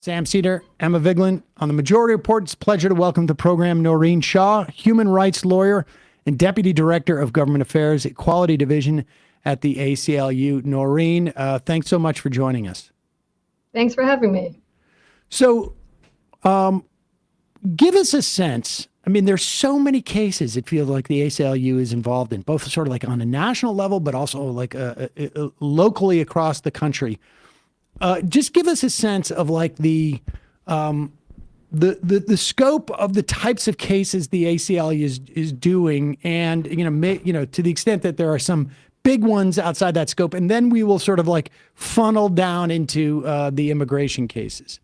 Sam Seder, Emma Vigeland. On the Majority Report, it's a pleasure to welcome to the program Naureen Shah, human rights lawyer and Deputy Director of Government Affairs, Equality Division at the ACLU. Naureen, thanks so much for joining us. Thanks for having me. So give us a sense. I mean, there's so many cases it feels like the ACLU is involved in, both sort of like on a national level, but also like locally across the country. Just give us a sense of like the scope of the types of cases the ACLU is doing, and to the extent that there are some big ones outside that scope, and then we will sort of like funnel down into the immigration cases.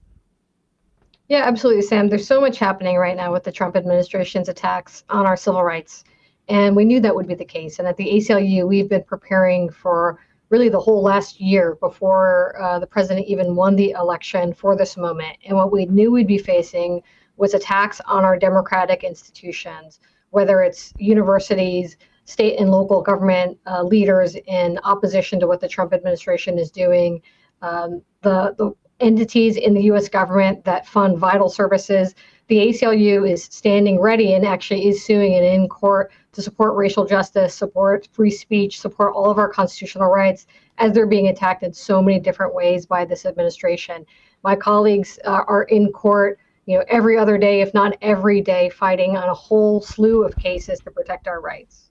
Yeah, absolutely, Sam. There's so much happening right now with the Trump administration's attacks on our civil rights. And we knew that would be the case. And at the ACLU, we've been preparing for really the whole last year before the president even won the election for this moment. And what we knew we'd be facing was attacks on our democratic institutions, whether it's universities, state and local government leaders in opposition to what the Trump administration is doing, the entities in the U.S. government that fund vital services. The ACLU is standing ready and actually is suing and in court to support racial justice, support free speech, support all of our constitutional rights as they're being attacked in so many different ways by this administration. My colleagues are in court, every other day, if not every day, fighting on a whole slew of cases to protect our rights.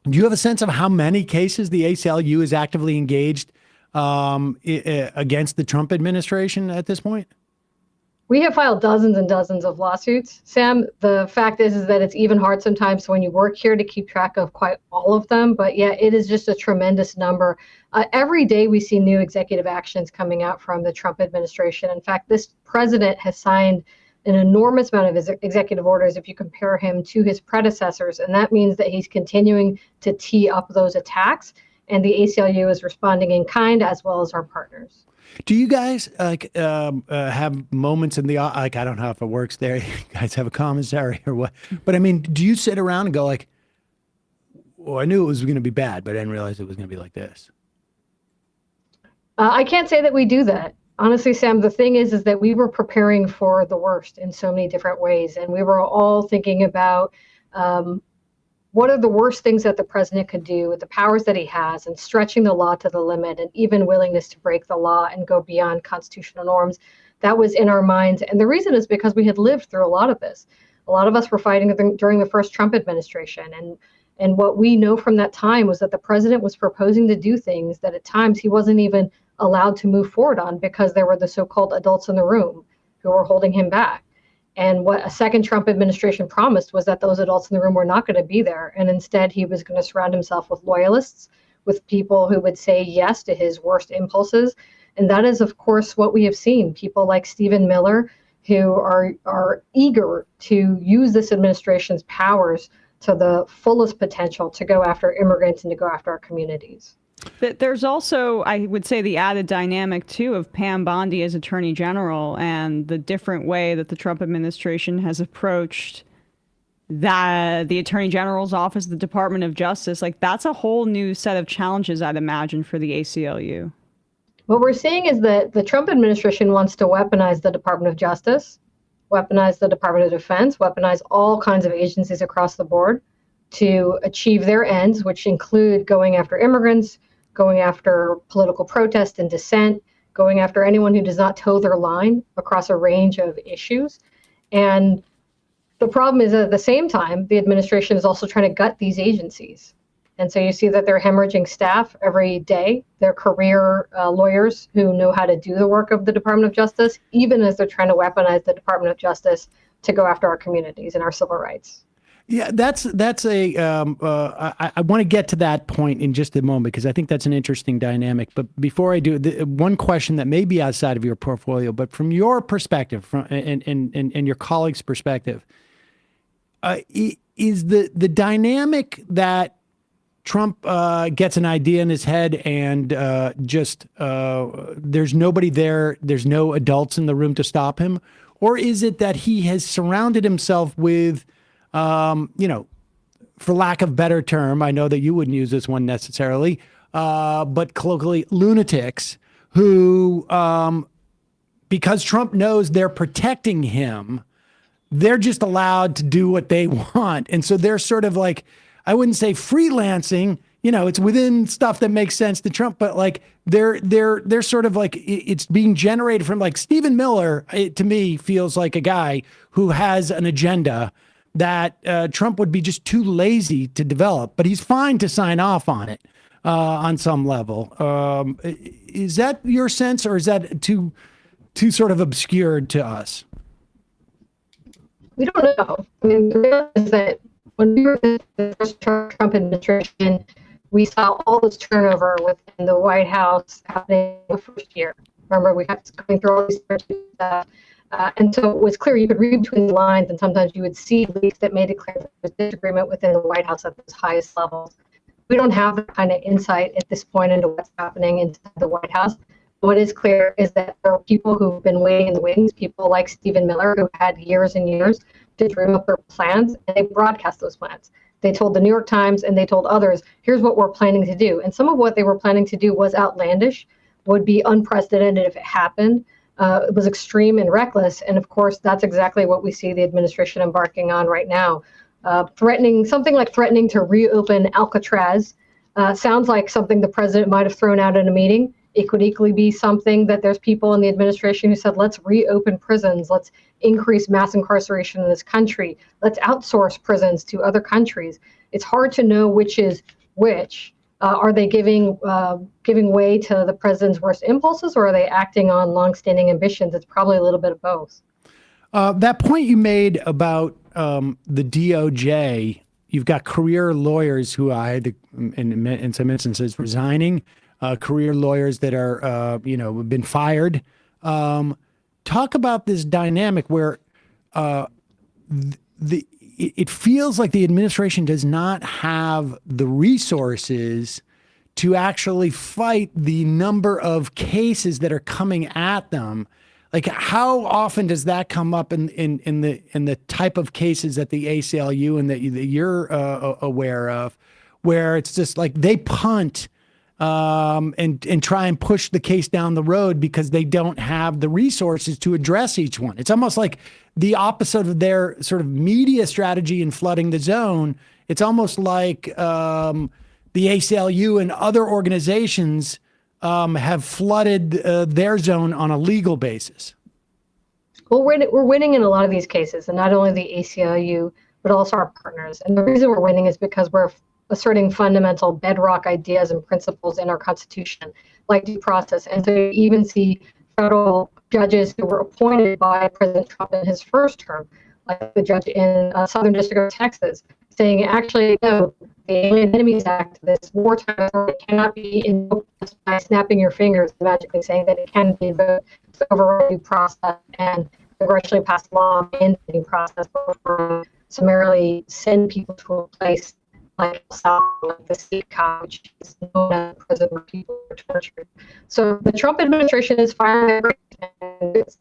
Do you have a sense of how many cases the ACLU is actively engaged against the Trump administration at this point? We have filed dozens and dozens of lawsuits, Sam. The fact is that it's even hard sometimes when you work here to keep track of quite all of them. But yeah, it is just a tremendous number. Every day we see new executive actions coming out from the Trump administration. In fact, this president has signed an enormous amount of his executive orders if you compare him to his predecessors. And that means that he's continuing to tee up those attacks. And the ACLU is responding in kind, as well as our partners. Do you guys have moments in the, I don't know if it works there, you guys have a commissary or what, but I mean, do you sit around and go like, well, I knew it was going to be bad, but I didn't realize it was going to be like this? I can't say that we do that. Honestly, Sam, the thing is that we were preparing for the worst in so many different ways. And we were all thinking about what are the worst things that the president could do with the powers that he has, and stretching the law to the limit, and even willingness to break the law and go beyond constitutional norms. That was in our minds. And the reason is because we had lived through a lot of this. A lot of us were fighting during the first Trump administration. And what we know from that time was that the president was proposing to do things that at times he wasn't even allowed to move forward on because there were the so-called adults in the room who were holding him back. And what a second Trump administration promised was that those adults in the room were not going to be there. And instead, he was going to surround himself with loyalists, with people who would say yes to his worst impulses. And that is, of course, what we have seen. People like Stephen Miller, who are eager to use this administration's powers to the fullest potential to go after immigrants and to go after our communities. There's also, I would say, the added dynamic, too, of Pam Bondi as Attorney General and the different way that the Trump administration has approached the Attorney General's office, the Department of Justice. Like, that's a whole new set of challenges, I'd imagine, for the ACLU. What we're seeing is that the Trump administration wants to weaponize the Department of Justice, weaponize the Department of Defense, weaponize all kinds of agencies across the board to achieve their ends, which include going after immigrants, going after political protest and dissent, going after anyone who does not toe their line across a range of issues. And the problem is that at the same time, the administration is also trying to gut these agencies. And so you see that they're hemorrhaging staff every day. They're career lawyers who know how to do the work of the Department of Justice, even as they're trying to weaponize the Department of Justice to go after our communities and our civil rights. Yeah, I want to get to that point in just a moment, because I think that's an interesting dynamic. But before I do, one question that may be outside of your portfolio, but from your perspective, and your colleagues' perspective, is the dynamic that Trump gets an idea in his head and there's nobody there, there's no adults in the room to stop him? Or is it that he has surrounded himself with for lack of better term, I know that you wouldn't use this one necessarily, but colloquially, lunatics who because Trump knows they're protecting him, they're just allowed to do what they want. And so they're sort of like, I wouldn't say freelancing, it's within stuff that makes sense to Trump, but like they're sort of like it's being generated from like Stephen Miller, to me feels like a guy who has an agenda that Trump would be just too lazy to develop, but he's fine to sign off on it on some level. Is that your sense, or is that too sort of obscured to us? We don't know. I mean, the reality is that when we were in the first Trump administration, we saw all this turnover within the White House happening the first year. Remember, we kept going through all these stuff. And so it was clear, you could read between the lines, and sometimes you would see leaks that made it clear that there was disagreement within the White House at those highest levels. We don't have the kind of insight at this point into what's happening inside the White House. What is clear is that there are people who've been waiting in the wings, people like Stephen Miller, who had years and years to dream up their plans, and they broadcast those plans. They told the New York Times and they told others, here's what we're planning to do. And some of what they were planning to do was outlandish, would be unprecedented if it happened. It was extreme and reckless. And of course, that's exactly what we see the administration embarking on right now. Something like threatening to reopen Alcatraz sounds like something the president might have thrown out in a meeting. It could equally be something that there's people in the administration who said, let's reopen prisons, let's increase mass incarceration in this country, let's outsource prisons to other countries. It's hard to know which is which. Are they giving way to the president's worst impulses, or are they acting on longstanding ambitions? It's probably a little bit of both. That point you made about the DOJ, you've got career lawyers who I had to, in some instances, resigning. Career lawyers that are, have been fired. Talk about this dynamic where it feels like the administration does not have the resources to actually fight the number of cases that are coming at them. Like, how often does that come up in the type of cases that the ACLU and that you're aware of, where it's just like they punt and try and push the case down the road because they don't have the resources to address each one? It's almost like the opposite of their sort of media strategy in flooding the zone. It's almost like the ACLU and other organizations have flooded their zone on a legal basis. Well, we're winning in a lot of these cases, and not only the ACLU, but also our partners. And the reason we're winning is because we're asserting fundamental bedrock ideas and principles in our Constitution, like due process. And so you even see federal judges who were appointed by President Trump in his first term, like the judge in Southern District of Texas, saying, actually, no, the Alien Enemies Act, this wartime authority, cannot be invoked just by snapping your fingers and magically saying that it can be invoked to override due process and congressionally passed law in the due process or summarily send people to a place like El Salvador, like the state cop, which is known as a prison where people are tortured. So the Trump administration is firing and it's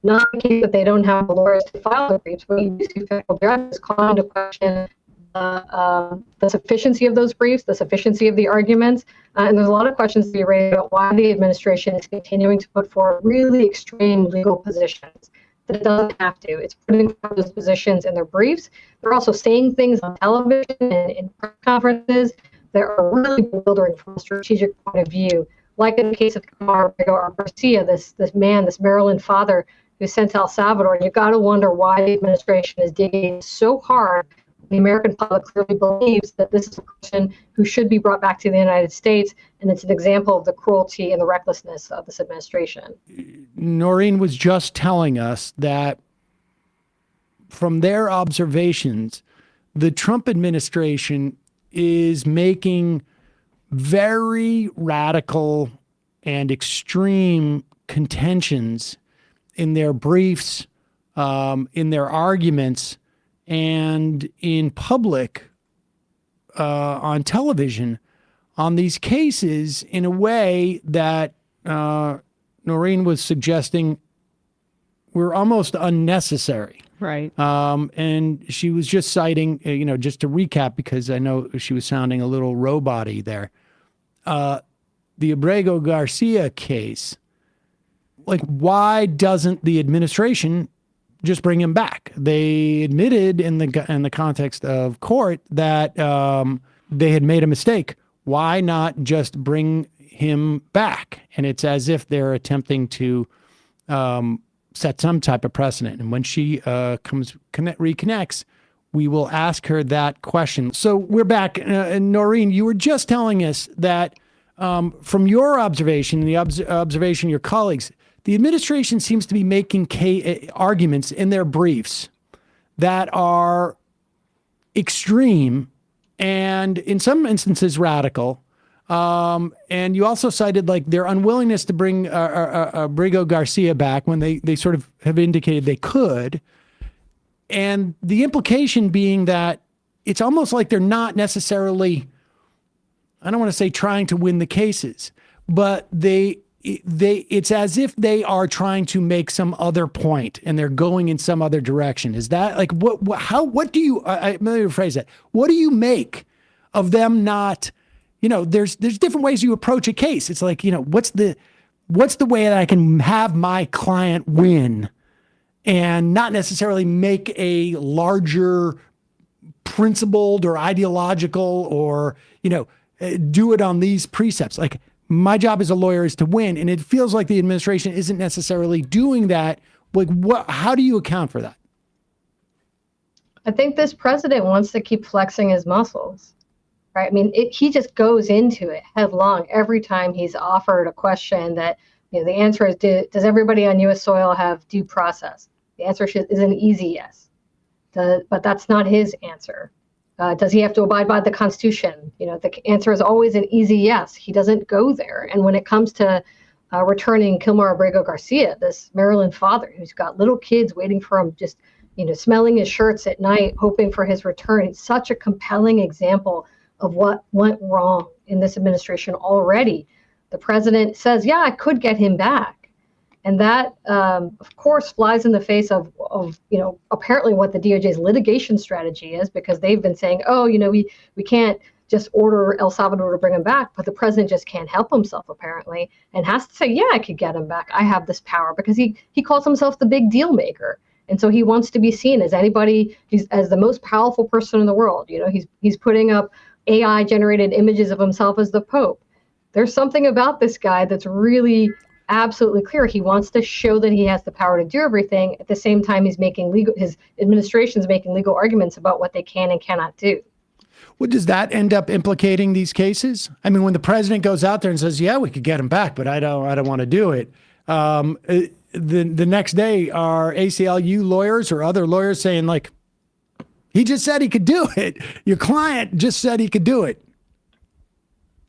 not the case that they don't have the lawyers to file the briefs, but you see federal judges calling into question the sufficiency of those briefs, the sufficiency of the arguments, and there's a lot of questions to be raised about why the administration is continuing to put forward really extreme legal positions that it doesn't have to. It's putting forward those positions in their briefs. They're also saying things on television and in press conferences that are really bewildering from a strategic point of view. Like in the case of Garcia, this man, this Maryland father who's sent to El Salvador. And you've got to wonder why the administration is digging so hard. The American public clearly believes that this is a person who should be brought back to the United States, and it's an example of the cruelty and the recklessness of this administration. Naureen was just telling us that from their observations, the Trump administration is making very radical and extreme contentions in their briefs, in their arguments, and in public on television on these cases in a way that Naureen was suggesting were almost unnecessary. Right. And she was just citing, just to recap, because I know she was sounding a little robot-y there. The Abrego Garcia case like, why doesn't the administration just bring him back? They admitted in the context of court that they had made a mistake. Why not just bring him back? And it's as if they're attempting to set some type of precedent. And when she reconnects, we will ask her that question. So we're back. And Naureen, you were just telling us that from your observation, the observation of your colleagues, the administration seems to be making arguments in their briefs that are extreme and in some instances radical. And you also cited like their unwillingness to bring Abrego Garcia back when they sort of have indicated they could. And the implication being that it's almost like they're not necessarily, I don't want to say trying to win the cases, but it's as if they are trying to make some other point and they're going in some other direction. Is that like, what do you, let me rephrase that. What do you make of them not, there's different ways you approach a case. It's like, what's the way that I can have my client win and not necessarily make a larger principled or ideological or, do it on these precepts. Like, my job as a lawyer is to win. And it feels like the administration isn't necessarily doing that. Like, how do you account for that? I think this president wants to keep flexing his muscles, right? I mean, he just goes into it headlong every time he's offered a question that, the answer is, does everybody on U.S. soil have due process? The answer is an easy yes. But that's not his answer. Does he have to abide by the Constitution? The answer is always an easy yes. He doesn't go there. And when it comes to returning Kilmar Abrego Garcia, this Maryland father who's got little kids waiting for him, just smelling his shirts at night, hoping for his return, it's such a compelling example of what went wrong in this administration already. The president says, yeah, I could get him back. And that, of course, flies in the face of apparently what the DOJ's litigation strategy is, because they've been saying, we can't just order El Salvador to bring him back, but the president just can't help himself, apparently, and has to say, yeah, I could get him back. I have this power, because he calls himself the big deal maker. And so he wants to be seen as as the most powerful person in the world. He's putting up AI generated images of himself as the Pope. There's something about this guy that's really absolutely clear. He wants to show that he has the power to do everything. At the same time, his administration's making legal arguments about what they can and cannot do. Well, does that end up implicating these cases? I mean, when the president goes out there and says, yeah, we could get him back, but I don't want to do it. The next day, are ACLU lawyers or other lawyers saying, like, he just said he could do it. Your client just said he could do it.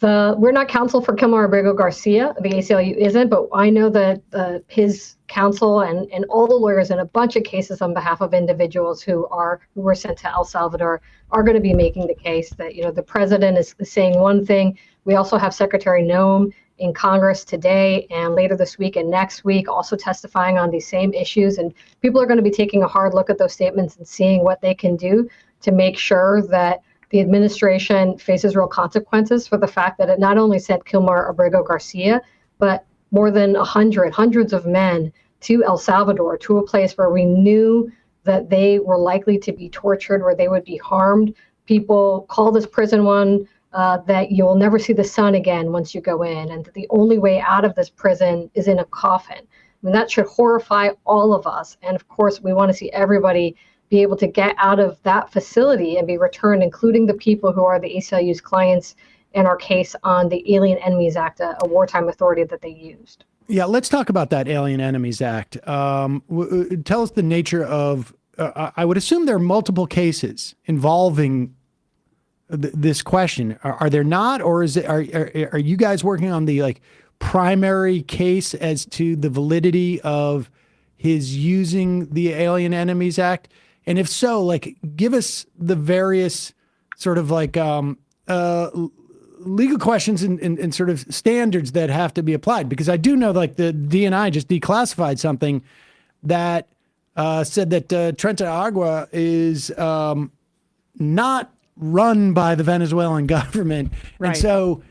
We're not counsel for Kilmar Abrego Garcia. The ACLU isn't, but I know that his counsel and all the lawyers in a bunch of cases on behalf of individuals who were sent to El Salvador are going to be making the case that the president is saying one thing. We also have Secretary Noem in Congress today and later this week and next week also testifying on these same issues. And people are going to be taking a hard look at those statements and seeing what they can do to make sure that the administration faces real consequences for the fact that it not only sent Kilmar Abrego Garcia, but more than hundreds of men to El Salvador, to a place where we knew that they were likely to be tortured, where they would be harmed. People call this prison one that you'll never see the sun again once you go in, and that the only way out of this prison is in a coffin. I mean, that should horrify all of us. And of course, we want to see everybody be able to get out of that facility and be returned, including the people who are the ACLU's clients in our case on the Alien Enemies Act, a wartime authority that they used. Yeah, let's talk about that Alien Enemies Act. Tell us the nature of, I would assume there are multiple cases involving this question. Are there not, or are you guys working on the primary case as to the validity of his using the Alien Enemies Act? And if so, give us the various sort of legal questions and sort of standards that have to be applied. Because I do know the DNI just declassified something that said that Trenta Agua is not run by the Venezuelan government. Right. And so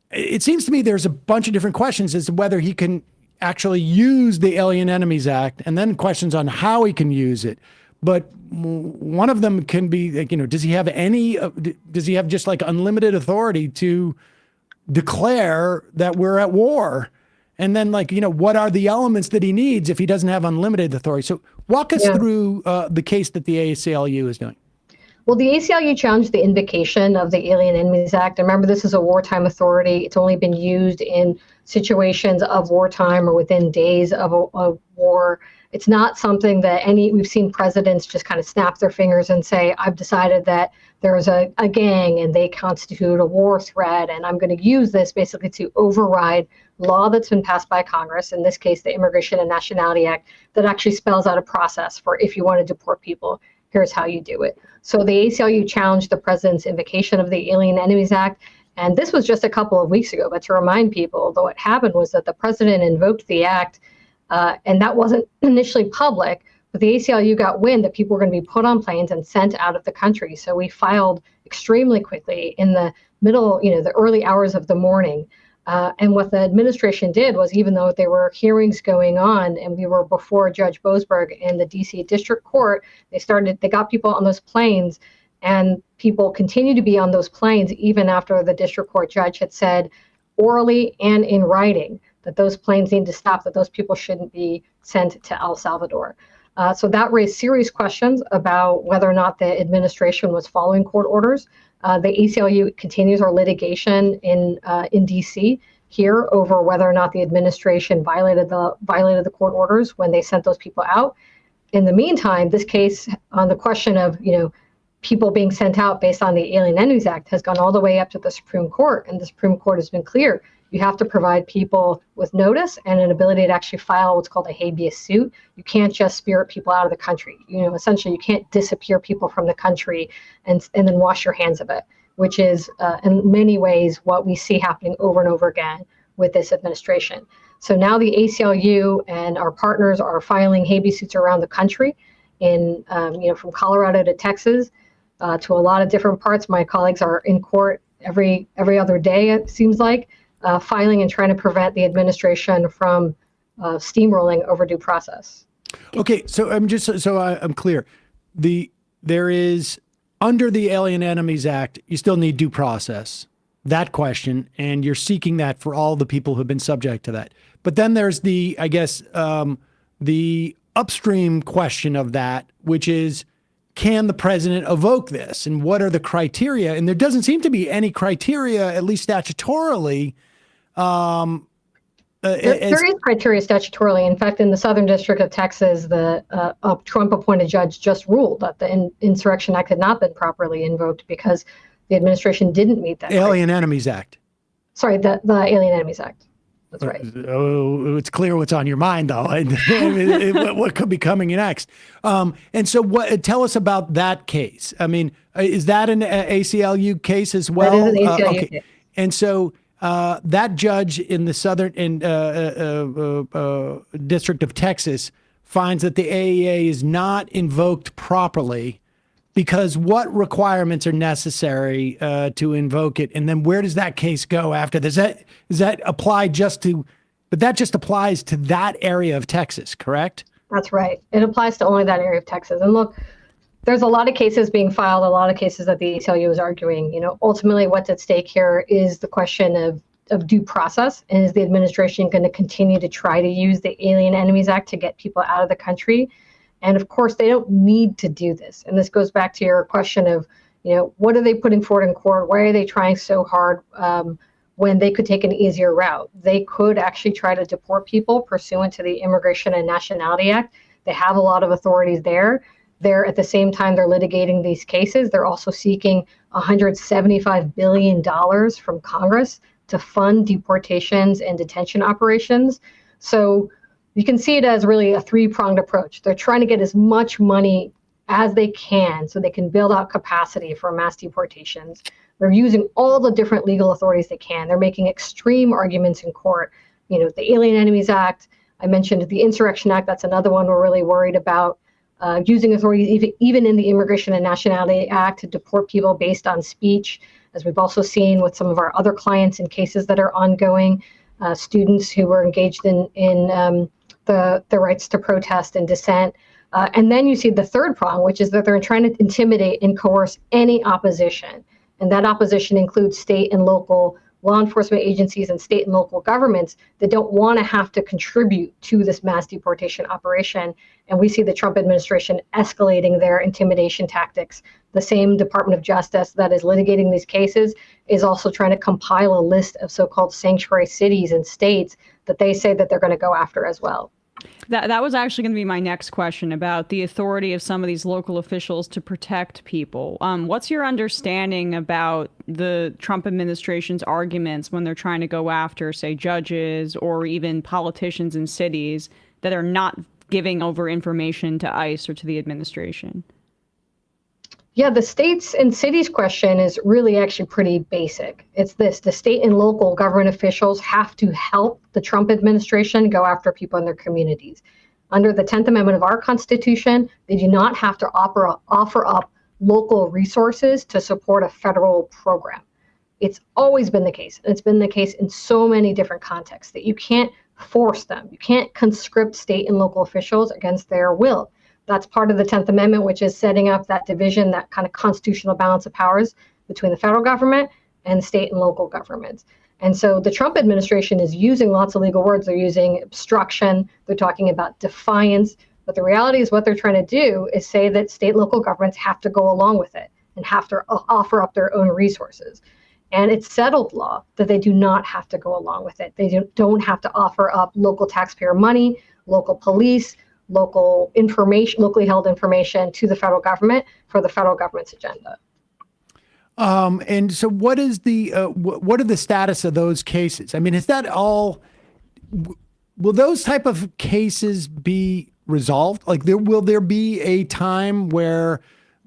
it seems to me there's a bunch of different questions as to whether he can actually use the Alien Enemies Act, and then questions on how he can use it. But one of them can be, like, does he have just like unlimited authority to declare that we're at war? And then, like, what are the elements that he needs if he doesn't have unlimited authority? So walk us through the case that the ACLU is doing. Well, the ACLU challenged the invocation of the Alien Enemies Act. And remember, this is a wartime authority. It's only been used in situations of wartime or within days of a war. It's not something that we've seen presidents just kind of snap their fingers and say, I've decided that there's a gang and they constitute a war threat, and I'm going to use this basically to override law that's been passed by Congress, in this case, the Immigration and Nationality Act, that actually spells out a process for if you want to deport people, here's how you do it. So the ACLU challenged the president's invocation of the Alien Enemies Act. And this was just a couple of weeks ago. But to remind people, though, what happened was that the president invoked the act, and that wasn't initially public, but the ACLU got wind that people were going to be put on planes and sent out of the country. So we filed extremely quickly in the middle, the early hours of the morning. And what the administration did was, even though there were hearings going on and we were before Judge Boasberg in the DC District Court, they got people on those planes, and people continue to be on those planes even after the district court judge had said orally and in writing that those planes need to stop, that those people shouldn't be sent to El Salvador. So that raised serious questions about whether or not the administration was following court orders. The ACLU continues our litigation in DC here over whether or not the administration violated the court orders when they sent those people out. In the meantime, this case on the question of people being sent out based on the Alien Enemies Act has gone all the way up to the Supreme Court, and the Supreme Court has been clear. You have to provide people with notice and an ability to actually file what's called a habeas suit. You can't just spirit people out of the country. Essentially, you can't disappear people from the country and then wash your hands of it, which is in many ways what we see happening over and over again with this administration. So now the ACLU and our partners are filing habeas suits around the country, from Colorado to Texas, to a lot of different parts. My colleagues are in court every other day, it seems like, filing and trying to prevent the administration from steamrolling overdue process. Okay, so I'm clear. There is, under the Alien Enemies Act, you still need due process. That question, and you're seeking that for all the people who've been subject to that. But then there's the upstream question of that, which is, can the president evoke this, and what are the criteria? And there doesn't seem to be any criteria, at least statutorily. There is criteria statutorily. In fact, in the Southern District of Texas, the Trump-appointed judge just ruled that the Insurrection Act had not been properly invoked because the administration didn't meet that. Alien Enemies Act. Sorry, the Alien Enemies Act. That's right. Oh, it's clear what's on your mind, though. What could be coming next? And so, tell us about that case. I mean, is that an ACLU case as well? That is an ACLU case. And so that judge in the Southern District of Texas finds that the AEA is not invoked properly, because what requirements are necessary to invoke it? And then where does that case go after this? Does that apply but that just applies to that area of Texas, correct? That's right. It applies to only that area of Texas. And look, there's a lot of cases being filed, a lot of cases that the ACLU is arguing. Ultimately what's at stake here is the question of due process. And is the administration going to continue to try to use the Alien Enemies Act to get people out of the country? And of course, they don't need to do this. And this goes back to your question of, what are they putting forward in court? Why are they trying so hard when they could take an easier route? They could actually try to deport people pursuant to the Immigration and Nationality Act. They have a lot of authorities there. They're at the same time they're litigating these cases. They're also seeking $175 billion from Congress to fund deportations and detention operations. So you can see it as really a three-pronged approach. They're trying to get as much money as they can so they can build out capacity for mass deportations. They're using all the different legal authorities they can. They're making extreme arguments in court. The Alien Enemies Act, I mentioned the Insurrection Act, that's another one we're really worried about. Using authorities even in the Immigration and Nationality Act to deport people based on speech, as we've also seen with some of our other clients in cases that are ongoing. students who were engaged in the rights to protest and dissent. And then you see the third prong, which is that they're trying to intimidate and coerce any opposition. And that opposition includes state and local law enforcement agencies and state and local governments that don't want to have to contribute to this mass deportation operation. And we see the Trump administration escalating their intimidation tactics. The same Department of Justice that is litigating these cases is also trying to compile a list of so-called sanctuary cities and states that they say that they're going to go after as well. That was actually going to be my next question about the authority of some of these local officials to protect people. What's your understanding about the Trump administration's arguments when they're trying to go after, say, judges or even politicians in cities that are not giving over information to ICE or to the administration? Yeah, the states and cities question is really actually pretty basic. It's this: the state and local government officials have to help the Trump administration go after people in their communities. Under the 10th Amendment of our Constitution, they do not have to offer up local resources to support a federal program. It's always been the case. It's been the case in so many different contexts that you can't force them. You can't conscript state and local officials against their will. That's part of the 10th Amendment, which is setting up that division, that kind of constitutional balance of powers between the federal government and state and local governments. And so the Trump administration is using lots of legal words. They're using obstruction. They're talking about defiance. But the reality is what they're trying to do is say that state and local governments have to go along with it and have to offer up their own resources. And it's settled law that they do not have to go along with it. They don't have to offer up local taxpayer money, local police, local information, locally held information to the federal government for the federal government's agenda. And so what is what are the status of those cases? I mean, is that all, will those type of cases be resolved? Like will there be a time where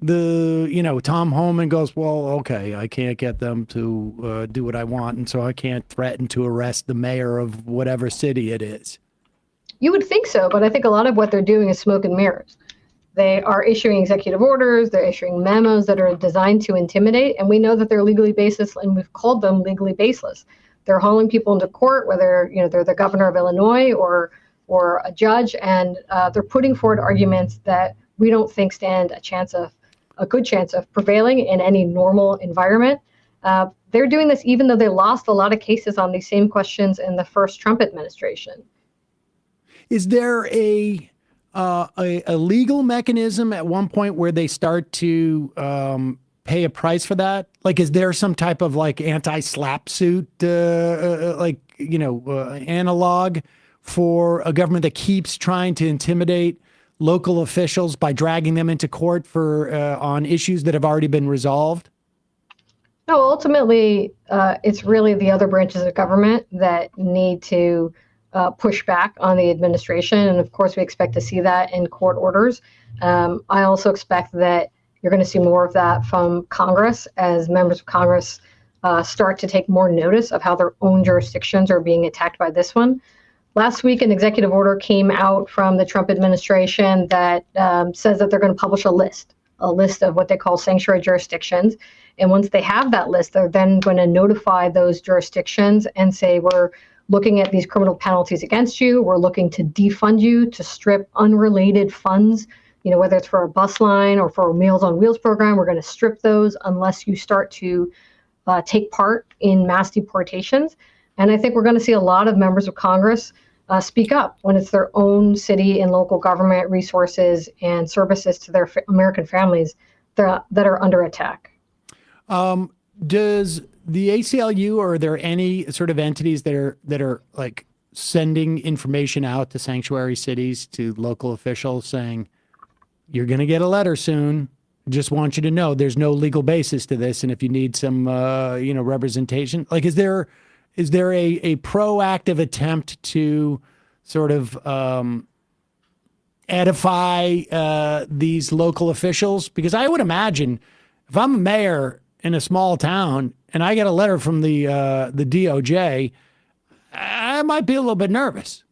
Tom Homan goes, well, okay, I can't get them to do what I want, and so I can't threaten to arrest the mayor of whatever city it is? You would think so, but I think a lot of what they're doing is smoke and mirrors. They are issuing executive orders, they're issuing memos that are designed to intimidate, and we know that they're legally baseless, and we've called them legally baseless. They're hauling people into court, whether they're the governor of Illinois or a judge, and they're putting forward arguments that we don't think stand a good chance of prevailing in any normal environment. They're doing this even though they lost a lot of cases on these same questions in the first Trump administration. Is there a legal mechanism at one point where they start to pay a price for that? Like, is there some type of like anti-SLAPP suit, analog for a government that keeps trying to intimidate local officials by dragging them into court for on issues that have already been resolved? No, ultimately, it's really the other branches of government that need to push back on the administration. And of course, we expect to see that in court orders. I also expect that you're going to see more of that from Congress as members of Congress start to take more notice of how their own jurisdictions are being attacked by this one. Last week, an executive order came out from the Trump administration that says that they're going to publish a list of what they call sanctuary jurisdictions. And once they have that list, they're then going to notify those jurisdictions and say, we're looking at these criminal penalties against you. We're looking to defund you, to strip unrelated funds, whether it's for a bus line or for a Meals on Wheels program. We're going to strip those unless you start to take part in mass deportations. And I think we're going to see a lot of members of Congress speak up when it's their own city and local government resources and services to their American families that are under attack. Does the ACLU, or are there any sort of entities that are like sending information out to sanctuary cities, to local officials saying, you're going to get a letter soon. Just want you to know there's no legal basis to this. And if you need some, representation, like, is there a proactive attempt to sort of edify these local officials? Because I would imagine if I'm a mayor in a small town and I get a letter from the DOJ, I might be a little bit nervous.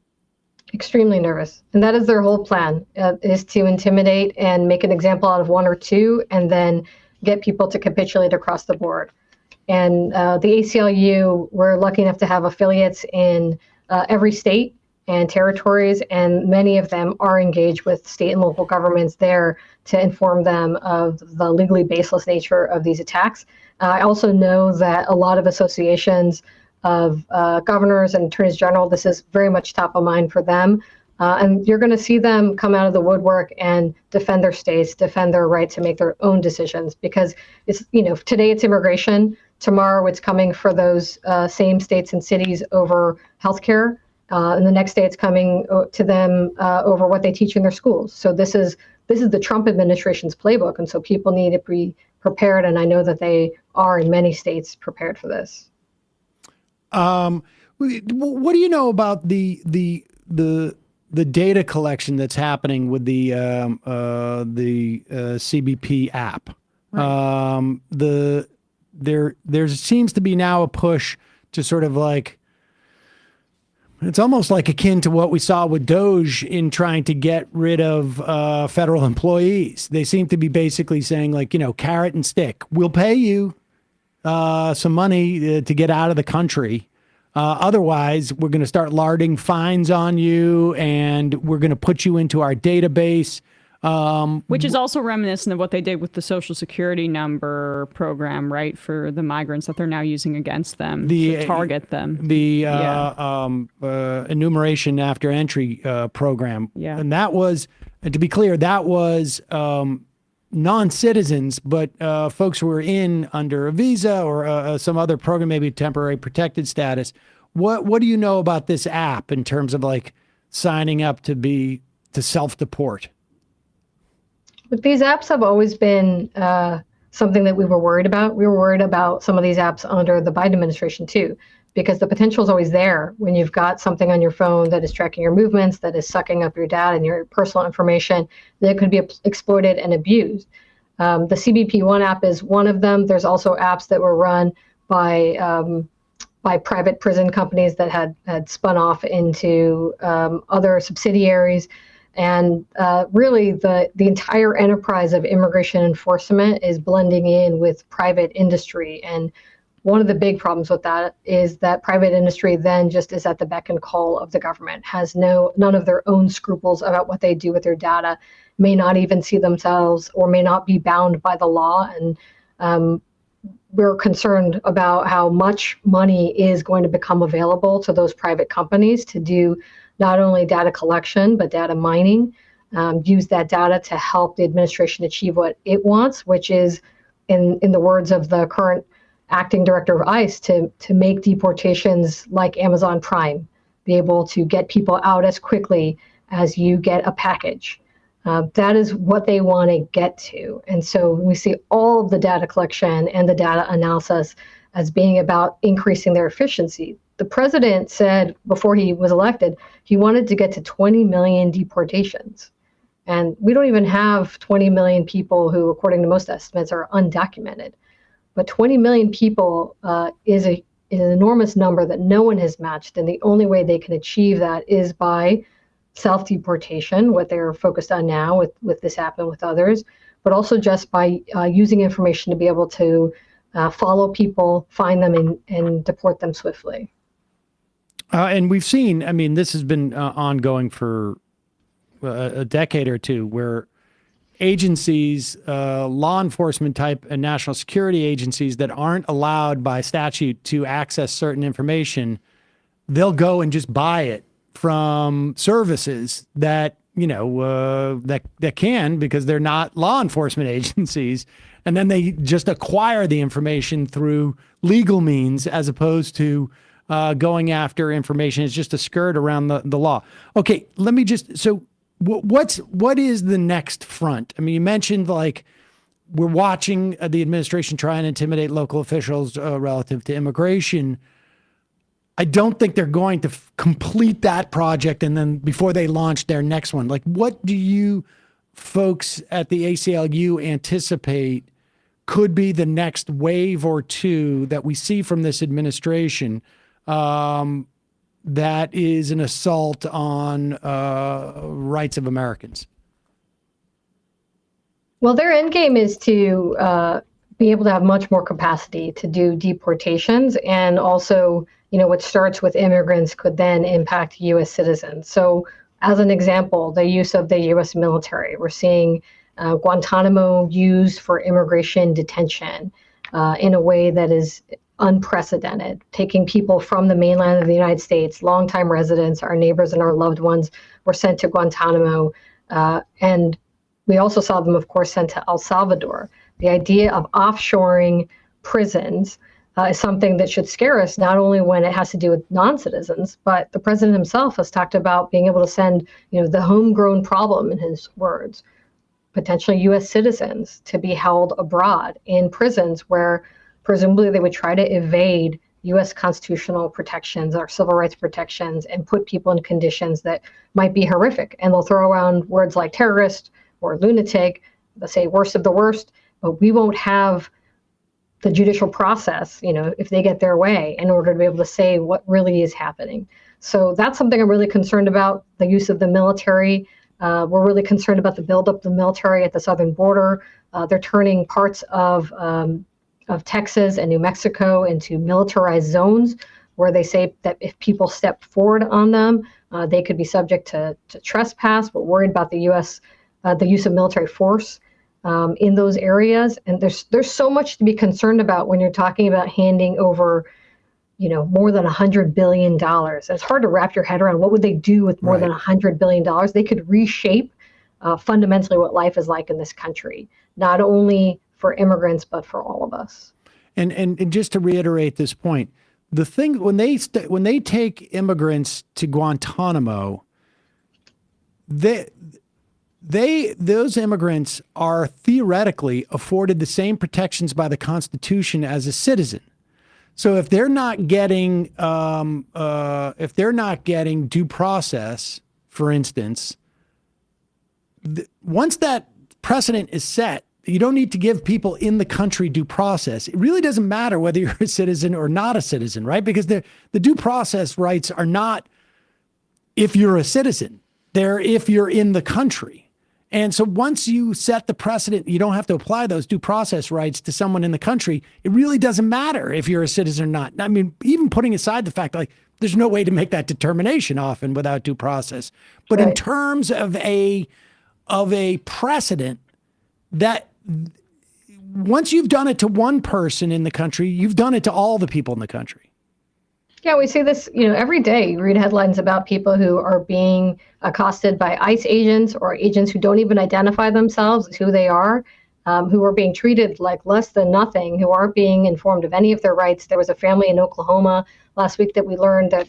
Extremely nervous. And that is their whole plan, is to intimidate and make an example out of one or two, and then get people to capitulate across the board. And the ACLU, we're lucky enough to have affiliates in every state and territories, and many of them are engaged with state and local governments there to inform them of the legally baseless nature of these attacks. I also know that a lot of associations of governors and attorneys general, this is very much top of mind for them. And you're going to see them come out of the woodwork and defend their states, defend their right to make their own decisions, because it's, today it's immigration. Tomorrow it's coming for those same states and cities over healthcare. And the next day it's coming to them over what they teach in their schools. So this is the Trump administration's playbook. And so people need to be prepared. And I know that they are in many states prepared for this. What do you know about the data collection that's happening with the CBP app? Right. There seems to be now a push to sort of like, it's almost like akin to what we saw with Doge in trying to get rid of federal employees. They seem to be basically saying, like, carrot and stick. We'll pay you some money to get out of the country. Otherwise, we're going to start larding fines on you, and we're going to put you into our database. Which is also reminiscent of what they did with the Social Security number program, right, for the migrants that they're now using against them to target them. The enumeration after entry program. Yeah. And that was, and to be clear, that was non-citizens, but folks who were in under a visa or some other program, maybe temporary protected status. What do you know about this app in terms of like signing up to self-deport? But these apps have always been something that we were worried about. We were worried about some of these apps under the Biden administration too, because the potential is always there when you've got something on your phone that is tracking your movements, that is sucking up your data and your personal information that could be exploited and abused. The CBP One app is one of them. There's also apps that were run by private prison companies that had spun off into other subsidiaries. And really, the entire enterprise of immigration enforcement is blending in with private industry. And one of the big problems with that is that private industry then just is at the beck and call of the government, has none of their own scruples about what they do with their data, may not even see themselves or may not be bound by the law. And we're concerned about how much money is going to become available to those private companies to do not only data collection, but data mining, use that data to help the administration achieve what it wants, which is, in the words of the current acting director of ICE, to make deportations like Amazon Prime, be able to get people out as quickly as you get a package. That is what they want to get to. And so we see all of the data collection and the data analysis as being about increasing their efficiency. The president said before he was elected, he wanted to get to 20 million deportations. And we don't even have 20 million people who, according to most estimates, are undocumented. But 20 million people is an enormous number that no one has matched. And the only way they can achieve that is by self-deportation, what they're focused on now with this app and with others, but also just by using information to be able to follow people, find them, and deport them swiftly. And we've seen, I mean, this has been ongoing for a decade or two, where agencies, law enforcement type and national security agencies that aren't allowed by statute to access certain information, they'll go and just buy it from services that, that can, because they're not law enforcement agencies. And then they just acquire the information through legal means, as opposed to going after information. It's just a skirt around the law. Okay, let me just, so what is the next front? I mean, you mentioned like we're watching the administration try and intimidate local officials relative to immigration. I don't think they're going to complete that project and then before they launch their next one. Like, what do you folks at the ACLU anticipate could be the next wave or two that we see from this administration that is an assault on rights of Americans? Well, their end game is to be able to have much more capacity to do deportations. And also, what starts with immigrants could then impact U.S. citizens. So as an example, the use of the U.S. military. We're seeing Guantanamo used for immigration detention in a way that is unprecedented, taking people from the mainland of the United States, longtime residents, our neighbors and our loved ones were sent to Guantanamo. And we also saw them, of course, sent to El Salvador. The idea of offshoring prisons is something that should scare us, not only when it has to do with non-citizens, but the president himself has talked about being able to send, the homegrown problem, in his words, potentially U.S. citizens to be held abroad in prisons where presumably they would try to evade U.S. constitutional protections or civil rights protections and put people in conditions that might be horrific. And they'll throw around words like terrorist or lunatic. They'll say worst of the worst, but we won't have the judicial process, if they get their way, in order to be able to say what really is happening. So that's something I'm really concerned about, the use of the military. We're really concerned about the buildup of the military at the southern border. They're turning parts of Texas and New Mexico into militarized zones where they say that if people step forward on them, they could be subject to trespass. We're worried about the use of military force in those areas. And there's so much to be concerned about when you're talking about handing over, more than $100 billion. It's hard to wrap your head around what would they do with more than $100 billion. They could reshape fundamentally what life is like in this country, not only for immigrants, but for all of us. And just to reiterate this point, the thing when they take immigrants to Guantanamo, those immigrants are theoretically afforded the same protections by the Constitution as a citizen. So if they're not getting due process, for instance, once that precedent is set, you don't need to give people in the country due process. It really doesn't matter whether you're a citizen or not a citizen, right? Because the due process rights are not if you're a citizen. They're if you're in the country. And so once you set the precedent, you don't have to apply those due process rights to someone in the country. It really doesn't matter if you're a citizen or not. I mean, even putting aside the fact, there's no way to make that determination often without due process. But in terms of a precedent that once you've done it to one person in the country, you've done it to all the people in the country. Yeah, we see this, every day. You read headlines about people who are being accosted by ICE agents or agents who don't even identify themselves as who they are, who are being treated like less than nothing, who aren't being informed of any of their rights. There was a family in Oklahoma last week that we learned that,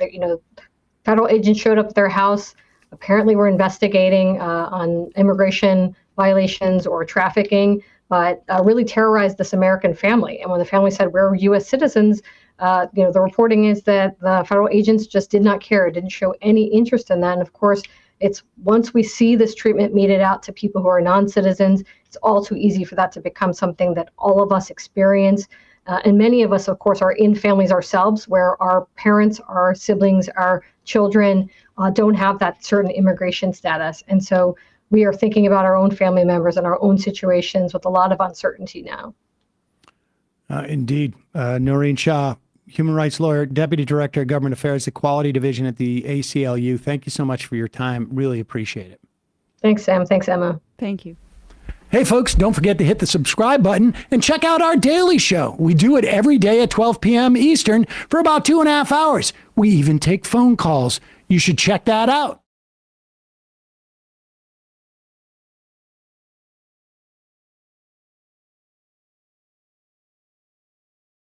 federal agents showed up at their house, apparently were investigating on immigration violations or trafficking, but really terrorized this American family. And when the family said, we're U.S. citizens, the reporting is that the federal agents just did not care, didn't show any interest in that. And of course, it's once we see this treatment meted out to people who are non-citizens, it's all too easy for that to become something that all of us experience. And many of us, of course, are in families ourselves where our parents, our siblings, our children don't have that certain immigration status. And so we are thinking about our own family members and our own situations with a lot of uncertainty now. Indeed. Naureen Shah, human rights lawyer, Deputy Director of Government Affairs, Equality Division at the ACLU. Thank you so much for your time. Really appreciate it. Thanks, Sam. Thanks, Emma. Thank you. Hey, folks, don't forget to hit the subscribe button and check out our daily show. We do it every day at 12 p.m. Eastern for about 2.5 hours. We even take phone calls. You should check that out.